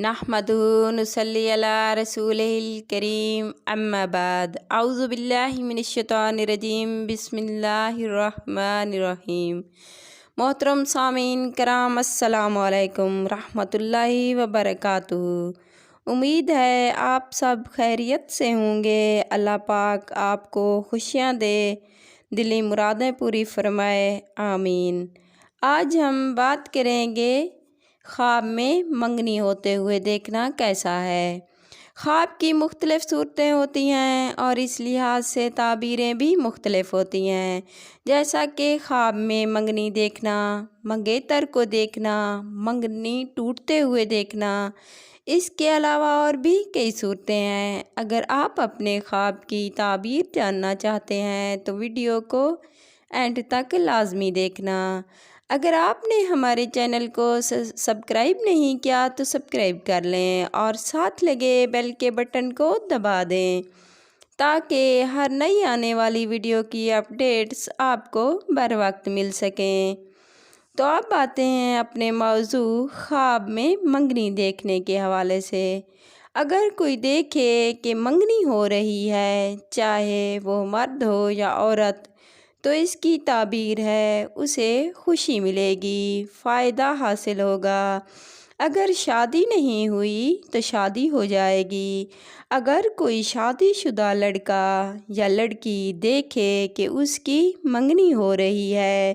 نحمدہ نصلی علی رسولہ الکریم اما بعد اعوذ باللہ من الشیطان الرجیم بسم اللہ الرحمن الرحیم۔ محترم سامعین کرام السلام علیکم رحمۃ اللہ وبرکاتہ۔ امید ہے آپ سب خیریت سے ہوں گے۔ اللہ پاک آپ کو خوشیاں دے، دلی مرادیں پوری فرمائے، آمین۔ آج ہم بات کریں گے خواب میں منگنی ہوتے ہوئے دیکھنا کیسا ہے۔ خواب کی مختلف صورتیں ہوتی ہیں اور اس لحاظ سے تعبیریں بھی مختلف ہوتی ہیں، جیسا کہ خواب میں منگنی دیکھنا، منگیتر کو دیکھنا، منگنی ٹوٹتے ہوئے دیکھنا۔ اس کے علاوہ اور بھی کئی صورتیں ہیں۔ اگر آپ اپنے خواب کی تعبیر جاننا چاہتے ہیں تو ویڈیو کو اینڈ تک لازمی دیکھنا۔ اگر آپ نے ہمارے چینل کو سبسکرائب نہیں کیا تو سبسکرائب کر لیں اور ساتھ لگے بیل کے بٹن کو دبا دیں تاکہ ہر نئی آنے والی ویڈیو کی اپڈیٹس آپ کو بر وقت مل سکیں۔ تو اب آتے ہیں اپنے موضوع خواب میں منگنی دیکھنے کے حوالے سے۔ اگر کوئی دیکھے کہ منگنی ہو رہی ہے، چاہے وہ مرد ہو یا عورت، تو اس کی تعبیر ہے اسے خوشی ملے گی، فائدہ حاصل ہوگا۔ اگر شادی نہیں ہوئی تو شادی ہو جائے گی۔ اگر کوئی شادی شدہ لڑکا یا لڑکی دیکھے کہ اس کی منگنی ہو رہی ہے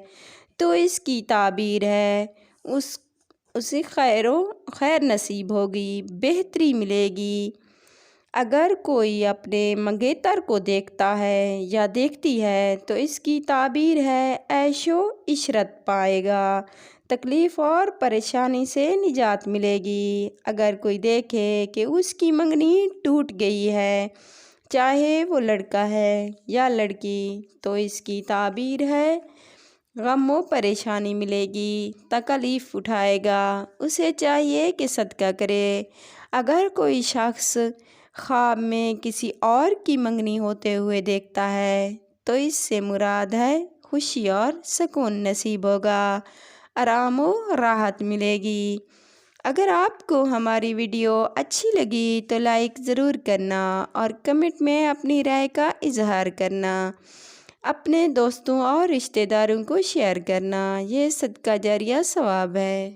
تو اس کی تعبیر ہے اسے خیر نصیب ہوگی، بہتری ملے گی۔ اگر کوئی اپنے منگیتر کو دیکھتا ہے یا دیکھتی ہے تو اس کی تعبیر ہے عیش و عشرت پائے گا، تکلیف اور پریشانی سے نجات ملے گی۔ اگر کوئی دیکھے کہ اس کی منگنی ٹوٹ گئی ہے، چاہے وہ لڑکا ہے یا لڑکی، تو اس کی تعبیر ہے غم و پریشانی ملے گی، تکلیف اٹھائے گا، اسے چاہیے کہ صدقہ کرے۔ اگر کوئی شخص خواب میں کسی اور کی منگنی ہوتے ہوئے دیکھتا ہے تو اس سے مراد ہے خوشی اور سکون نصیب ہوگا، آرام و راحت ملے گی۔ اگر آپ کو ہماری ویڈیو اچھی لگی تو لائک ضرور کرنا اور کمنٹ میں اپنی رائے کا اظہار کرنا۔ اپنے دوستوں اور رشتہ داروں کو شیئر کرنا، یہ صدقہ جاریہ ثواب ہے۔